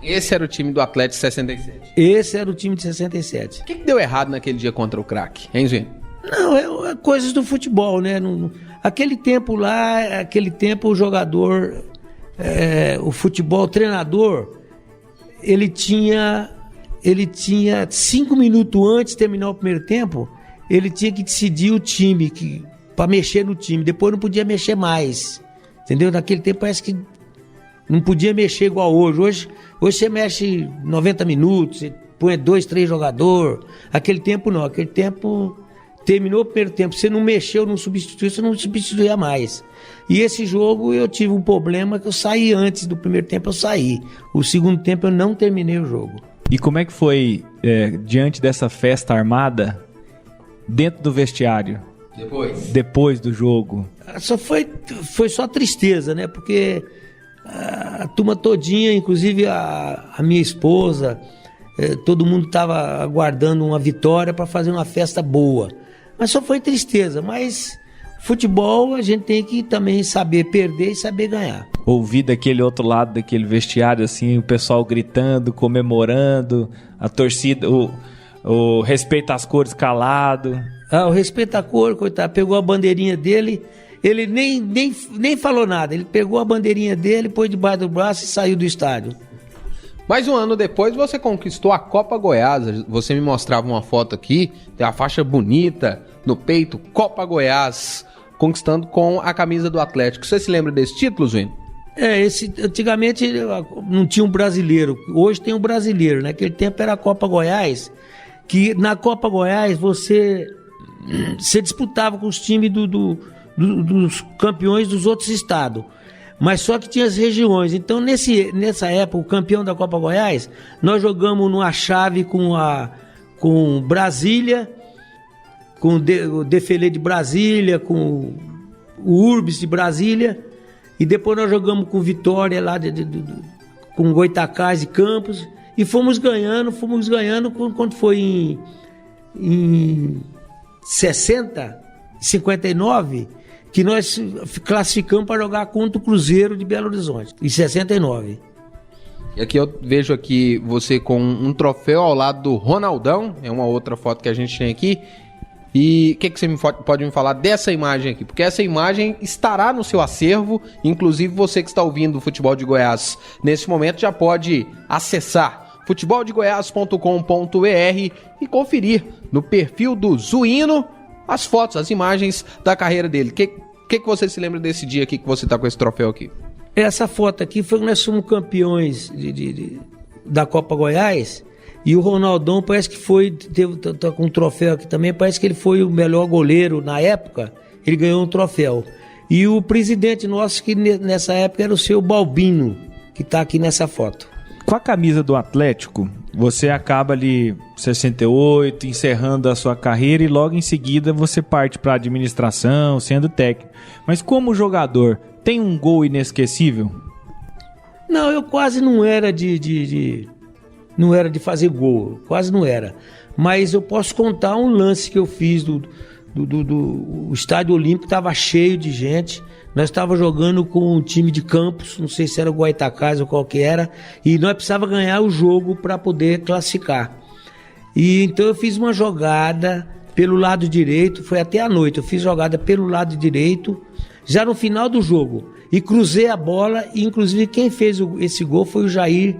Esse era o time do Atlético 67. Esse era o time de 67. O que deu errado naquele dia contra o craque, hein, Zuíno? Não, é coisas do futebol, né? Aquele tempo o jogador, o futebol, o treinador, ele tinha 5 minutos antes de terminar o primeiro tempo, ele tinha que decidir o time, para mexer no time, depois não podia mexer mais, entendeu? Naquele tempo parece que não podia mexer igual hoje você mexe 90 minutos, você põe 2, 3 jogadores, aquele tempo não, aquele tempo terminou o primeiro tempo, você não mexeu, não substituiu, você não substituía mais. E esse jogo eu tive um problema que eu saí antes do primeiro tempo, eu saí. O segundo tempo eu não terminei o jogo. E como é que foi, diante dessa festa armada, dentro do vestiário? Depois do jogo? Foi só tristeza, né? Porque a turma todinha, inclusive a minha esposa, todo mundo estava aguardando uma vitória para fazer uma festa boa. Mas só foi tristeza, mas futebol a gente tem que também saber perder e saber ganhar. Ouvir daquele outro lado, daquele vestiário, assim, o pessoal gritando, comemorando, a torcida, o respeito às cores calado. O respeito à cor, coitado, pegou a bandeirinha dele, ele nem falou nada, ele pegou a bandeirinha dele, pôs debaixo do braço e saiu do estádio. Mais um ano depois você conquistou a Copa Goiás, você me mostrava uma foto aqui, tem a faixa bonita no peito, Copa Goiás, conquistando com a camisa do Atlético. Você se lembra desse título, Zuíno? Antigamente não tinha um brasileiro, hoje tem um brasileiro, naquele tempo era a Copa Goiás, que na Copa Goiás você disputava com os times dos campeões dos outros estados. Mas só que tinha as regiões. Então, nessa época, o campeão da Copa Goiás, nós jogamos numa chave com Brasília, com o Defele de Brasília, com o Urbis de Brasília, e depois nós jogamos com Vitória, lá com Goitacás e Campos, e fomos ganhando quando foi em 59, que nós classificamos para jogar contra o Cruzeiro de Belo Horizonte, em 69. E aqui eu vejo aqui você com um troféu ao lado do Ronaldão, é uma outra foto que a gente tem aqui. E o que você pode me falar dessa imagem aqui? Porque essa imagem estará no seu acervo, inclusive você que está ouvindo o Futebol de Goiás nesse momento já pode acessar futeboldegoias.com.br e conferir no perfil do Zuíno as fotos, as imagens da carreira dele. O que você se lembra desse dia aqui que você está com esse troféu aqui? Essa foto aqui foi que nós fomos campeões da Copa Goiás, e o Ronaldão parece que tá com um troféu aqui também, parece que ele foi o melhor goleiro na época, ele ganhou um troféu. E o presidente nosso, que nessa época era o seu Balbino, que está aqui nessa foto. Com a camisa do Atlético, você acaba ali 68, encerrando a sua carreira e logo em seguida você parte para a administração, sendo técnico. Mas como jogador, tem um gol inesquecível? Não, eu quase não era não era de fazer gol, quase não era. Mas eu posso contar um lance que eu fiz o Estádio Olímpico, estava cheio de gente. Nós estávamos jogando com um time de Campos, não sei se era o Goitacás ou qual que era, e nós precisávamos ganhar o jogo para poder classificar. E então eu fiz uma jogada pelo lado direito, foi até a noite, eu fiz jogada pelo lado direito, já no final do jogo, e cruzei a bola, e inclusive quem fez esse gol foi o Jair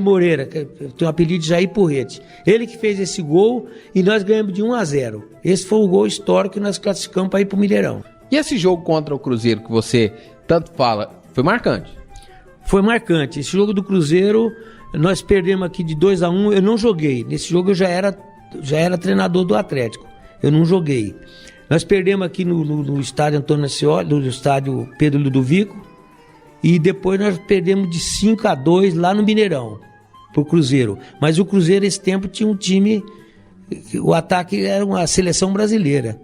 Moreira, que tem o apelido de Jair Porrete. Ele que fez esse gol e nós ganhamos de 1-0. Esse foi o gol histórico que nós classificamos para ir para o Mineirão. E esse jogo contra o Cruzeiro que você tanto fala, foi marcante? Foi marcante. Esse jogo do Cruzeiro, nós perdemos aqui de 2-1, eu não joguei. Nesse jogo eu já era treinador do Atlético, eu não joguei. Nós perdemos aqui no estádio Antônio Ascioli, no estádio Pedro Ludovico, e depois nós perdemos de 5-2 lá no Mineirão, pro Cruzeiro. Mas o Cruzeiro, esse tempo, tinha um time, o ataque era uma seleção brasileira.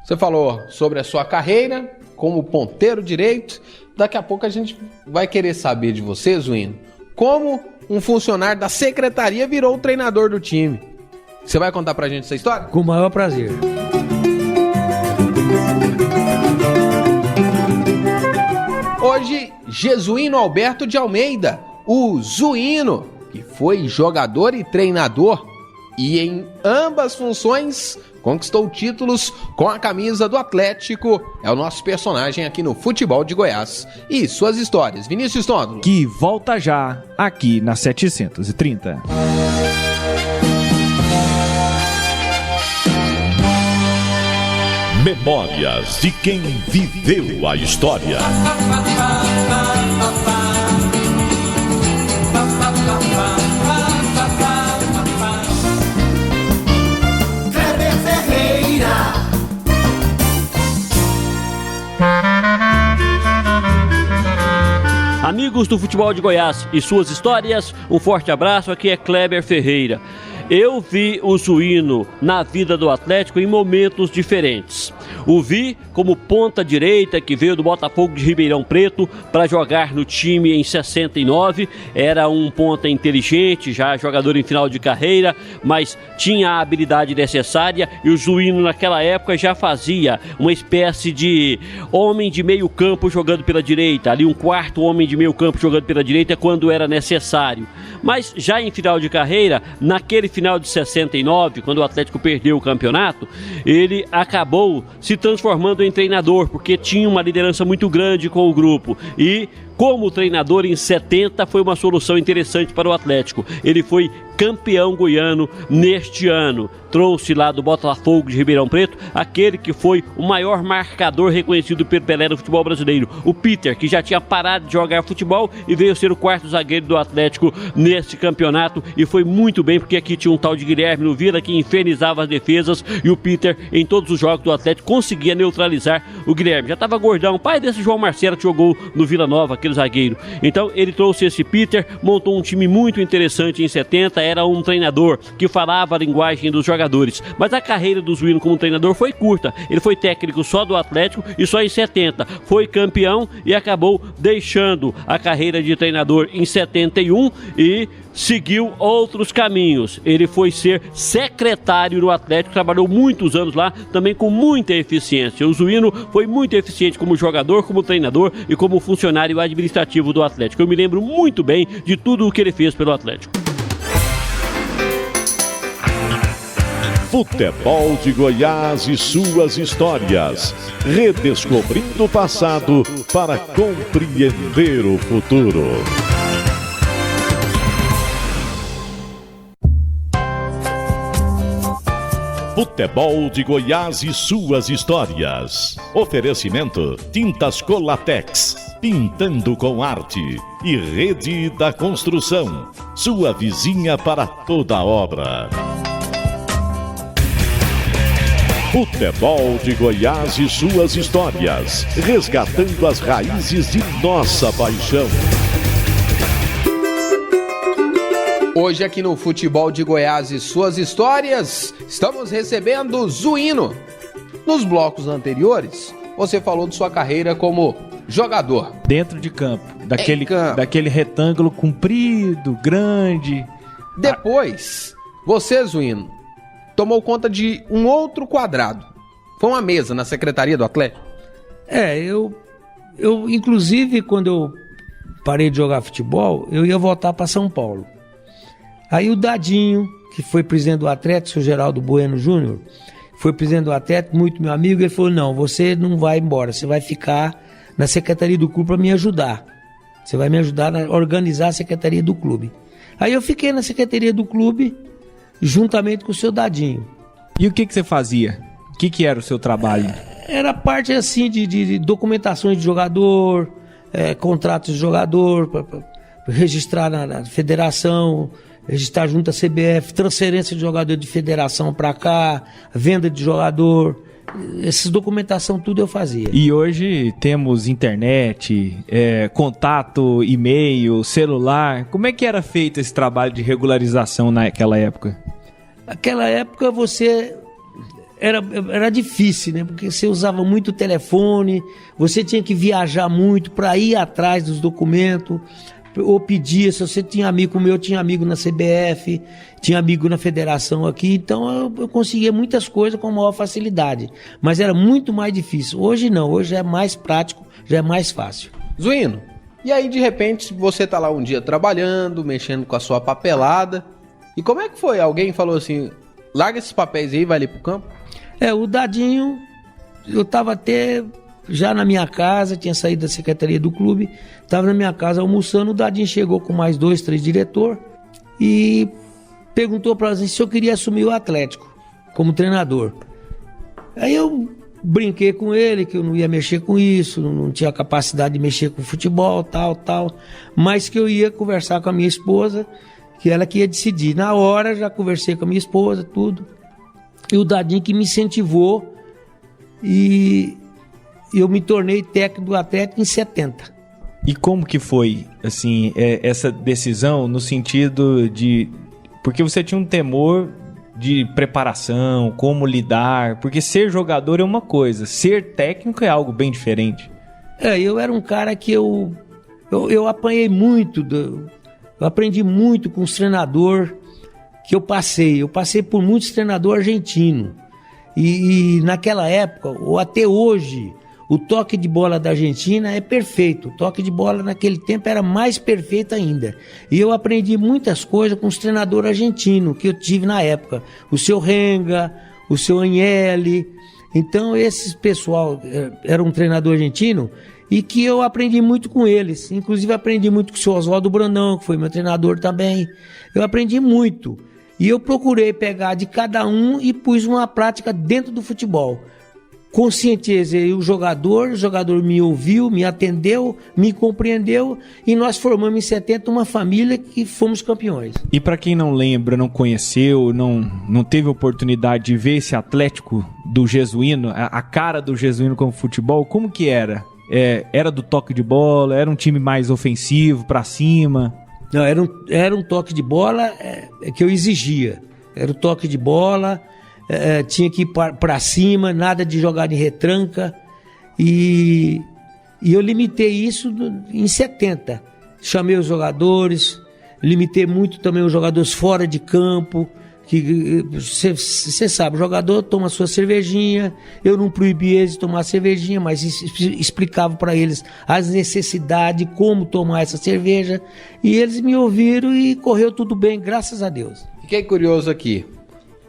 Você falou sobre a sua carreira como ponteiro direito. Daqui a pouco a gente vai querer saber de você, Zuíno, como um funcionário da secretaria virou o treinador do time. Você vai contar pra gente essa história? Com o maior prazer. Hoje, Jesuíno Alberto de Almeida, o Zuíno, que foi jogador e treinador, e em ambas funções conquistou títulos com a camisa do Atlético. É o nosso personagem aqui no Futebol de Goiás. E suas histórias, Vinícius Tóndolo. Que volta já aqui na 730. Memórias de quem viveu a história. Kleber Ferreira. Amigos do Futebol de Goiás e suas histórias, um forte abraço, aqui é Kleber Ferreira. Eu vi o Zuíno na vida do Atlético em momentos diferentes. O vi como ponta direita que veio do Botafogo de Ribeirão Preto para jogar no time em 69. Era um ponta inteligente, já jogador em final de carreira, mas tinha a habilidade necessária, e o Zuíno naquela época já fazia uma espécie de homem de meio campo jogando pela direita, ali um quarto homem de meio campo jogando pela direita quando era necessário. Mas já em final de carreira, naquele final de 69, quando o Atlético perdeu o campeonato, ele acabou se transformando em treinador, porque tinha uma liderança muito grande com o grupo, e como treinador em 70 foi uma solução interessante para o Atlético. Ele foi campeão goiano neste ano. Trouxe lá do Botafogo de Ribeirão Preto aquele que foi o maior marcador reconhecido pelo Pelé no futebol brasileiro, o Peter, que já tinha parado de jogar futebol e veio ser o quarto zagueiro do Atlético nesse campeonato, e foi muito bem, porque aqui tinha um tal de Guilherme no Vila que infernizava as defesas, e o Peter em todos os jogos do Atlético conseguia neutralizar o Guilherme. Já estava gordão, pai desse João Marcelo que jogou no Vila Nova, aquele zagueiro. Então ele trouxe esse Peter, montou um time muito interessante em 70, era um treinador que falava a linguagem dos jogadores, mas a carreira do Zuíno como treinador foi curta. Ele foi técnico só do Atlético e só em 70 foi campeão e acabou deixando a carreira de treinador em 71 e seguiu outros caminhos. Ele foi ser secretário no Atlético, trabalhou muitos anos lá, também com muita eficiência. O Zuíno foi muito eficiente como jogador, como treinador e como funcionário administrativo do Atlético. Eu me lembro muito bem de tudo o que ele fez pelo Atlético. Futebol de Goiás e suas histórias. Redescobrindo o passado para compreender o futuro. Futebol de Goiás e suas histórias. Oferecimento: Tintas Colatex, pintando com arte. E Rede da Construção, sua vizinha para toda obra. Futebol de Goiás e suas histórias, resgatando as raízes de nossa paixão. Hoje aqui no Futebol de Goiás e suas histórias, estamos recebendo Zuíno. Nos blocos anteriores, você falou de sua carreira como jogador. Dentro de campo, daquele retângulo comprido, grande. Depois, você, Zuíno, tomou conta de um outro quadrado. Foi uma mesa na Secretaria do Atlético? Eu inclusive, quando eu parei de jogar futebol, eu ia voltar para São Paulo. Aí o Dadinho, que foi presidente do Atlético, o Geraldo Bueno Júnior, foi presidente do Atlético, muito meu amigo, ele falou, não, você não vai embora, você vai ficar na Secretaria do Clube para me ajudar. Você vai me ajudar a organizar a Secretaria do Clube. Aí eu fiquei na Secretaria do Clube, juntamente com o seu Dadinho. E o que você fazia? O que era o seu trabalho? Era parte assim de documentações de jogador, contratos de jogador, pra registrar na federação, registrar junto à CBF, transferência de jogador de federação para cá, venda de jogador, essas documentação tudo eu fazia. E hoje temos internet, contato, e-mail, celular. Como é que era feito esse trabalho de regularização naquela época? Naquela época era difícil, né? Porque você usava muito telefone, você tinha que viajar muito para ir atrás dos documentos, ou pedir, se você tinha amigo meu, eu tinha amigo na CBF, tinha amigo na federação aqui, então eu conseguia muitas coisas com maior facilidade, mas era muito mais difícil. Hoje não, hoje é mais prático, já é mais fácil. Zuíno, e aí de repente você tá lá um dia trabalhando, mexendo com a sua papelada, e como é que foi? Alguém falou assim, larga esses papéis aí e vai ali pro campo? O Dadinho, eu tava até já na minha casa, tinha saído da Secretaria do Clube, estava na minha casa almoçando, o Dadinho chegou com mais 2, 3 diretores e perguntou para mim se eu queria assumir o Atlético como treinador. Aí eu brinquei com ele que eu não ia mexer com isso, não tinha capacidade de mexer com futebol, tal, mas que eu ia conversar com a minha esposa, que ela que ia decidir. Na hora já conversei com a minha esposa, tudo, e o Dadinho que me incentivou e eu me tornei técnico do Atlético em 70. E como que foi, assim, essa decisão no sentido de... Porque você tinha um temor de preparação, como lidar, porque ser jogador é uma coisa, ser técnico é algo bem diferente. Eu era um cara que eu apanhei muito, eu aprendi muito com os treinadores que eu passei por muitos treinadores argentinos, e naquela época, ou até hoje, o toque de bola da Argentina é perfeito. O toque de bola naquele tempo era mais perfeito ainda. E eu aprendi muitas coisas com os treinadores argentinos que eu tive na época. O seu Renga, o seu Agnelli. Então, esse pessoal era um treinador argentino e que eu aprendi muito com eles. Inclusive, aprendi muito com o seu Oswaldo Brandão, que foi meu treinador também. Eu aprendi muito. E eu procurei pegar de cada um e pus uma prática dentro do futebol. Conscientizei o jogador me ouviu, me atendeu, me compreendeu e nós formamos em 70 uma família que fomos campeões. E para quem não lembra, não conheceu, não teve oportunidade de ver esse Atlético do Jesuíno, a cara do Jesuíno como futebol, como que era? Era do toque de bola, era um time mais ofensivo, para cima? Não, era um toque de bola que eu exigia. Era o toque de bola... tinha que ir para cima, nada de jogar de retranca, e eu limitei isso em 70. Chamei os jogadores, limitei muito também os jogadores fora de campo, que você sabe, o jogador toma sua cervejinha, eu não proibi eles de tomar cervejinha, mas explicava para eles as necessidades, como tomar essa cerveja, e eles me ouviram e correu tudo bem, graças a Deus. Fiquei curioso aqui.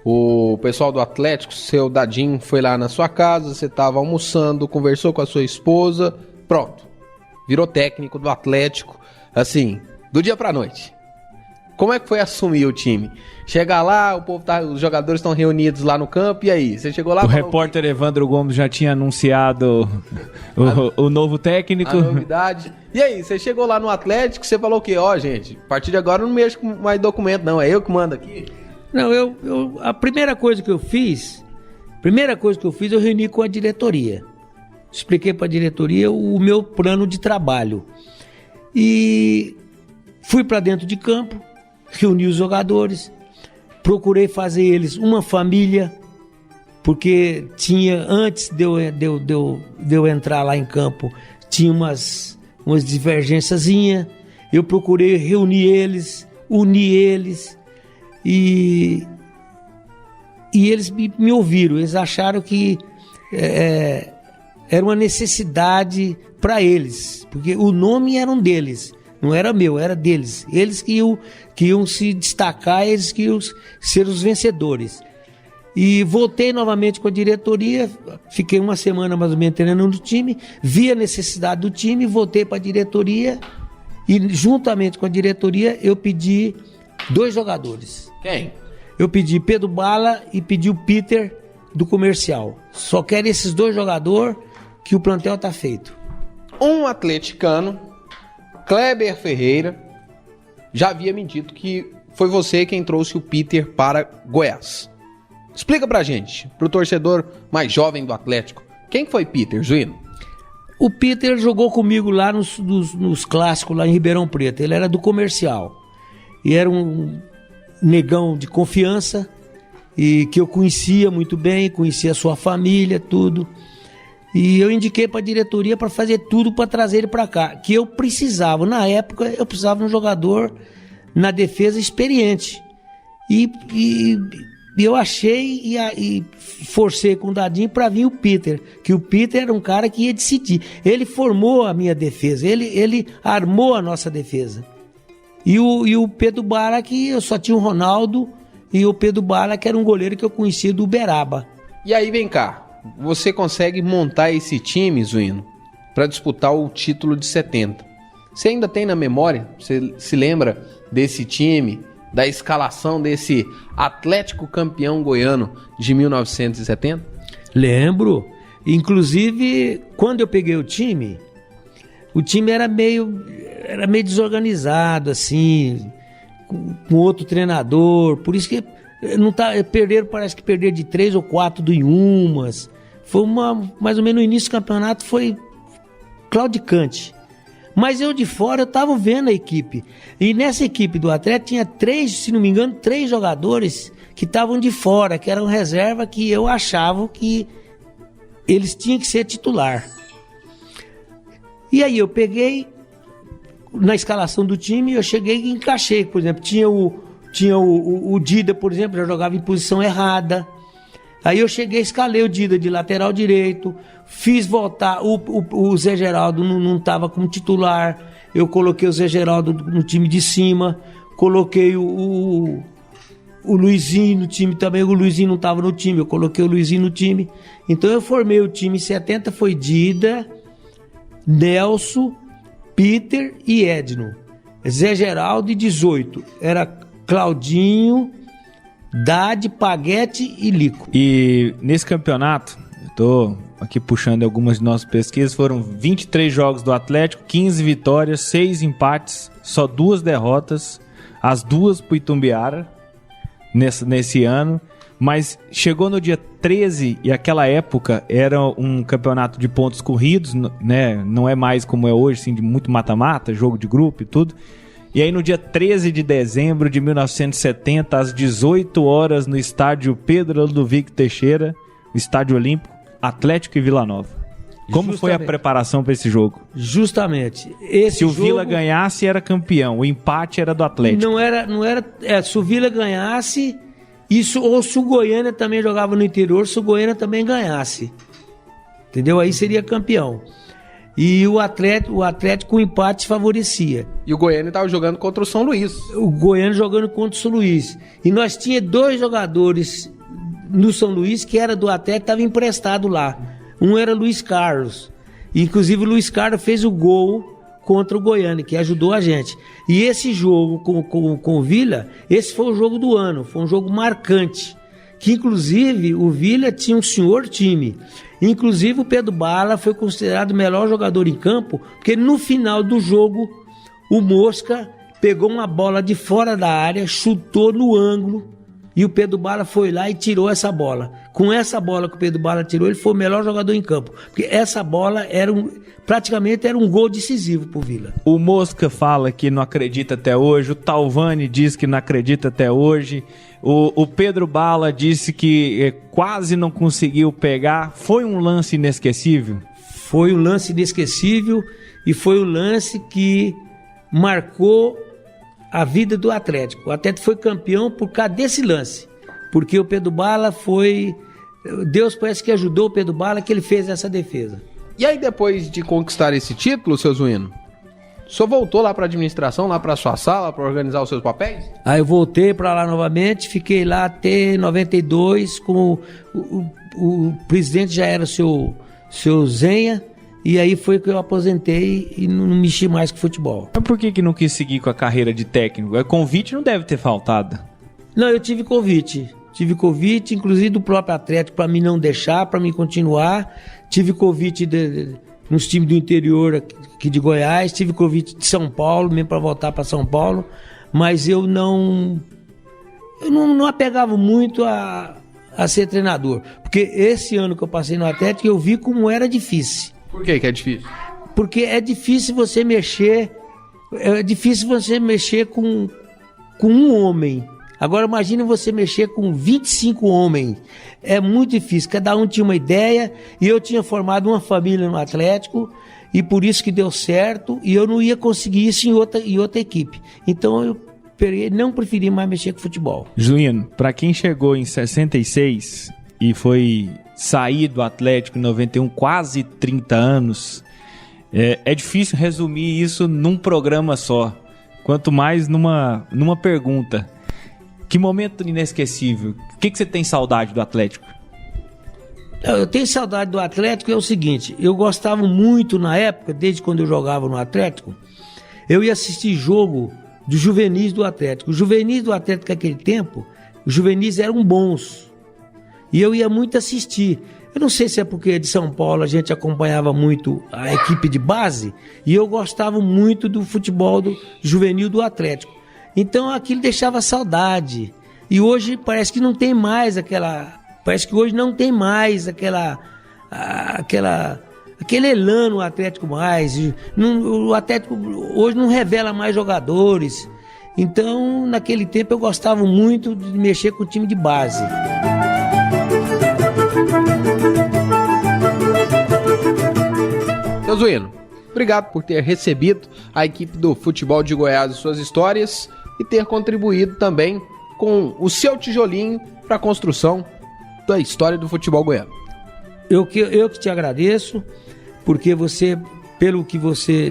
O pessoal do Atlético, seu Dadinho, foi lá na sua casa, você estava almoçando, conversou com a sua esposa, pronto, virou técnico do Atlético, assim, do dia pra noite. Como é que foi assumir o time? Chegar lá, os jogadores estão reunidos lá no campo, e aí? Você chegou lá... O repórter Evandro Gomes já tinha anunciado o novo técnico. A novidade. E aí, você chegou lá no Atlético, você falou o quê? Gente, a partir de agora eu não mexo com mais documento não, é eu que mando aqui. Não, a primeira coisa que eu fiz, eu reuni com a diretoria. Expliquei para a diretoria o meu plano de trabalho. E fui para dentro de campo, reuni os jogadores, procurei fazer eles uma família, porque tinha, antes de eu entrar lá em campo, tinha umas divergênciazinhas. Eu procurei reunir eles, unir eles, e eles me ouviram. Eles acharam que era uma necessidade para eles, porque o nome era um deles, não era meu, era deles. Eles que iam se destacar, eles que iam ser os vencedores. E voltei novamente com a diretoria, fiquei uma semana mais ou menos treinando no time, vi a necessidade do time, voltei para a diretoria e juntamente com a diretoria eu pedi 2 jogadores. Quem? Eu pedi Pedro Bala e pedi o Peter do comercial. Só quero esses 2 jogadores que o plantel tá feito. Um atleticano, Kleber Ferreira, já havia me dito que foi você quem trouxe o Peter para Goiás. Explica pra gente, pro torcedor mais jovem do Atlético, quem foi Peter, Zuino? O Peter jogou comigo lá nos clássicos, lá em Ribeirão Preto. Ele era do comercial. E era um negão de confiança, e que eu conhecia muito bem, conhecia a sua família, tudo. E eu indiquei para a diretoria para fazer tudo para trazer ele para cá, que eu precisava. Na época, eu precisava de um jogador na defesa experiente. E eu achei e forcei com o Dadinho para vir o Peter, que o Peter era um cara que ia decidir. Ele formou a minha defesa, ele armou a nossa defesa. E o Pedro Bala, que eu só tinha o Ronaldo, e o Pedro Bala, que era um goleiro que eu conhecia do Uberaba. E aí, vem cá, você consegue montar esse time, Zuino, para disputar o título de 70. Você ainda tem na memória? Você se lembra desse time, da escalação desse Atlético campeão goiano de 1970? Lembro. Inclusive, quando eu peguei o time era meio desorganizado, assim, com outro treinador. Por isso que parece que perderam de 3 ou 4 do Inhumas. Foi mais ou menos no início do campeonato, foi claudicante. Mas eu de fora, eu tava vendo a equipe. E nessa equipe do Atlético tinha 3, se não me engano, 3 jogadores que estavam de fora, que eram reserva, que eu achava que eles tinham que ser titular. E aí eu peguei, na escalação do time, eu cheguei e encaixei. Por exemplo, tinha o Dida, por exemplo, já jogava em posição errada. Aí eu cheguei, escalei o Dida de lateral direito, fiz voltar, o Zé Geraldo não estava como titular, eu coloquei o Zé Geraldo no time de cima, coloquei o Luizinho no time também, o Luizinho não estava no time, eu coloquei o Luizinho no time. Então eu formei o time em 70, foi Dida, Nelson, Peter e Edno. Zé Geraldo e 18, era Claudinho, Dade, Paguete e Lico. E nesse campeonato, eu tô aqui puxando algumas de nossas pesquisas, foram 23 jogos do Atlético, 15 vitórias, 6 empates, só 2 derrotas, as 2 pro Itumbiara nesse ano, mas chegou no dia 13 e aquela época era um campeonato de pontos corridos, né? Não é mais como é hoje, assim, de muito mata-mata, jogo de grupo e tudo. E aí no dia 13 de dezembro de 1970, às 18 horas, no estádio Pedro Ludovico Teixeira, o Estádio Olímpico, Atlético e Vila Nova. Como foi a preparação para esse jogo? Justamente. Se o Vila ganhasse, era campeão. O empate era do Atlético. Não era. Se o Vila ganhasse, ou se o Goiânia também jogava no interior, se o Goiânia também ganhasse. Entendeu? Aí seria campeão. E o Atlético, o empate favorecia. E o Goiânia estava jogando contra o São Luís. O Goiânia jogando contra o São Luís. E nós tinha 2 jogadores no São Luís que era do Atlético, estava emprestado lá. Um era Luiz Carlos. Inclusive o Luiz Carlos fez o gol contra o Goiânia, que ajudou a gente. E esse jogo com o Vila, esse foi o jogo do ano. Foi um jogo marcante. Que inclusive o Vila tinha um senhor time. Inclusive o Pedro Bala foi considerado o melhor jogador em campo, porque no final do jogo o Mosca pegou uma bola de fora da área, chutou no ângulo e o Pedro Bala foi lá e tirou essa bola. Com essa bola que o Pedro Bala tirou, ele foi o melhor jogador em campo, porque essa bola praticamente era um gol decisivo pro Vila. O Mosca fala que não acredita até hoje, o Talvani diz que não acredita até hoje, o Pedro Bala disse que quase não conseguiu pegar. Foi um lance inesquecível? Foi um lance inesquecível e foi um lance que marcou a vida do Atlético. O Atlético foi campeão por causa desse lance, porque o Pedro Bala foi... Deus parece que ajudou o Pedro Bala, que ele fez essa defesa. E aí, depois de conquistar esse título, seu Zuino, o senhor voltou lá para a administração, lá para sua sala, para organizar os seus papéis? Aí eu voltei para lá novamente, fiquei lá até 92, com o presidente já era o seu Zenha, e aí foi que eu aposentei e não mexi mais com futebol. Mas por que não quis seguir com a carreira de técnico? O convite não deve ter faltado. Não, eu tive convite, inclusive do próprio Atlético, para mim não deixar, para mim continuar. Tive convite nos times do interior aqui de Goiás, tive convite de São Paulo, mesmo para voltar para São Paulo, mas eu não apegava muito a ser treinador, porque esse ano que eu passei no Atlético eu vi como era difícil. Por que é difícil? Porque é difícil você mexer com um homem. Agora imagine você mexer com 25 homens. É muito difícil, cada um tinha uma ideia, e eu tinha formado uma família no Atlético, e por isso que deu certo, e eu não ia conseguir isso em outra equipe. Então eu não preferi mais mexer com futebol. Zuino, para quem chegou em 66 e foi sair do Atlético em 91, quase 30 anos, é difícil resumir isso num programa só, quanto mais numa pergunta. Que momento inesquecível. O que você tem saudade do Atlético? Eu tenho saudade do Atlético, é o seguinte, eu gostava muito na época, desde quando eu jogava no Atlético, eu ia assistir jogo dos juvenis do Atlético. Os juvenis do Atlético naquele tempo, os juvenis eram bons, e eu ia muito assistir. Eu não sei se é porque de São Paulo a gente acompanhava muito a equipe de base, e eu gostava muito do futebol do juvenil do Atlético. Então aquilo deixava saudade. E hoje parece que não tem mais aquele elan no Atlético mais. O Atlético hoje não revela mais jogadores. Então, naquele tempo eu gostava muito de mexer com o time de base. Seu Zuino, obrigado por ter recebido a equipe do Futebol de Goiás e suas histórias, e ter contribuído também com o seu tijolinho para a construção da história do futebol goiano. Eu que te agradeço, porque pelo que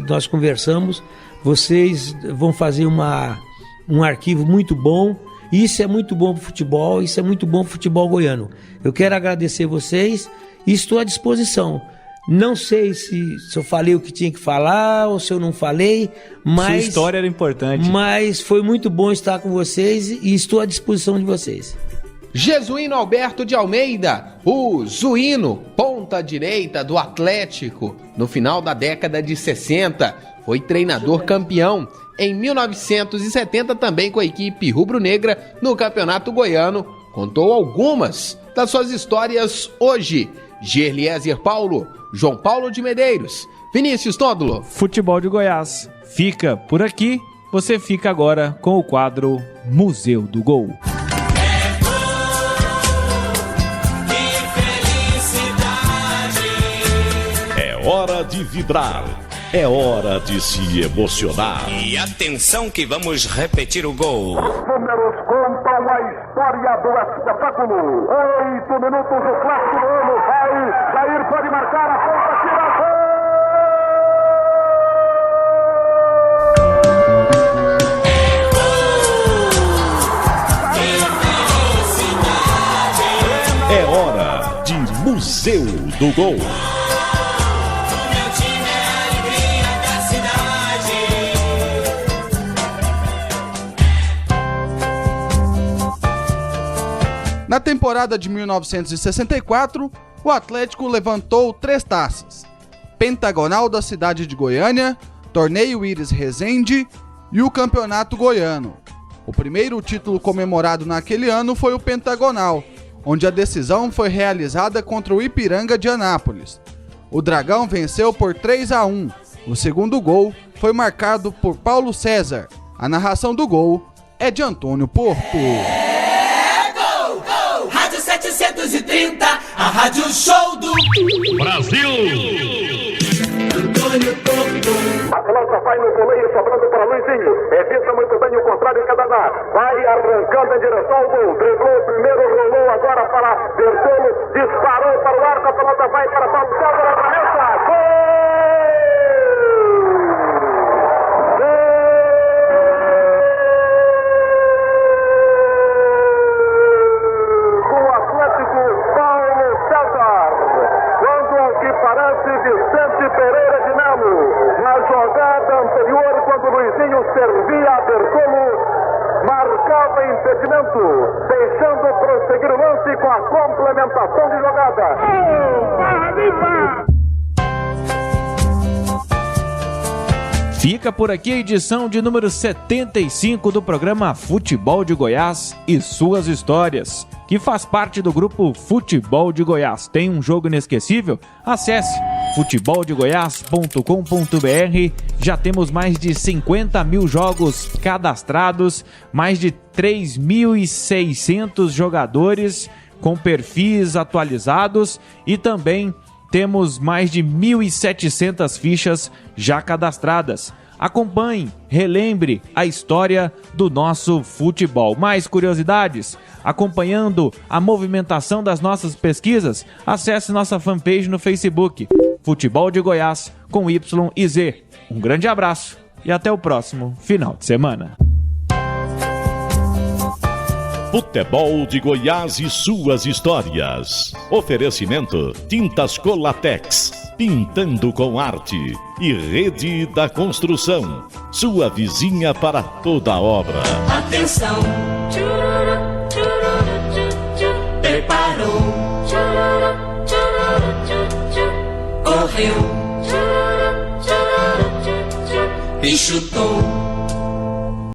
nós conversamos, vocês vão fazer um arquivo muito bom. Isso é muito bom para o futebol, isso é muito bom para o futebol goiano. Eu quero agradecer vocês e estou à disposição. Não sei se eu falei o que tinha que falar ou se eu não falei, mas... Sua história era importante. Mas foi muito bom estar com vocês e estou à disposição de vocês. Jesuíno Alberto de Almeida, o Zuino, ponta direita do Atlético, no final da década de 60, foi treinador campeão. Em 1970 também com a equipe rubro-negra no Campeonato Goiano, contou algumas das suas histórias hoje. Gerliezer Paulo, João Paulo de Medeiros, Vinícius Tódulo. Futebol de Goiás fica por aqui. Você fica agora com o quadro Museu do Gol. É hora de vibrar. É hora de se emocionar. E atenção que vamos repetir o gol. Os números contam a história do espetáculo. 8 minutos do clássico do ano. Vai, Jair pode marcar a ponta, tira a É hora de Museu do Gol. Na temporada de 1964, o Atlético levantou 3 taças: Pentagonal da cidade de Goiânia, Torneio Íris Resende e o Campeonato Goiano. O primeiro título comemorado naquele ano foi o Pentagonal, onde a decisão foi realizada contra o Ipiranga de Anápolis. O Dragão venceu por 3-1. O segundo gol foi marcado por Paulo César. A narração do gol é de Antônio Porto. Gol, gol, Rádio 730, a Rádio Show do Brasil! Antônio Porto. A pelota vai no voleio, sobrando para Luizinho. Evita muito bem o contrário, Cadaná. Vai arrancando em direção ao gol. Driblou primeiro, rolou agora para Bertolo. Disparou para o arco, a pelota vai para Paulo César, a cabeça. Gol! Vicente Pereira de Melo, na jogada anterior, quando o Luizinho servia a Bertolo, marcava impedimento, deixando prosseguir o lance com a complementação de jogada. Fica por aqui a edição de número 75 do programa Futebol de Goiás e Suas Histórias, que faz parte do grupo Futebol de Goiás. Tem um jogo inesquecível? Acesse futeboldegoias.com.br. Já temos mais de 50 mil jogos cadastrados, mais de 3.600 jogadores com perfis atualizados e também temos mais de 1.700 fichas já cadastradas. Acompanhe, relembre a história do nosso futebol. Mais curiosidades? Acompanhando a movimentação das nossas pesquisas? Acesse nossa fanpage no Facebook, Futebol de Goiás, com Y e Z. Um grande abraço e até o próximo final de semana. Futebol de Goiás e suas histórias. Oferecimento: Tintas Colatex, pintando com arte. E Rede da Construção, sua vizinha para toda obra. Atenção, preparou, correu e chutou.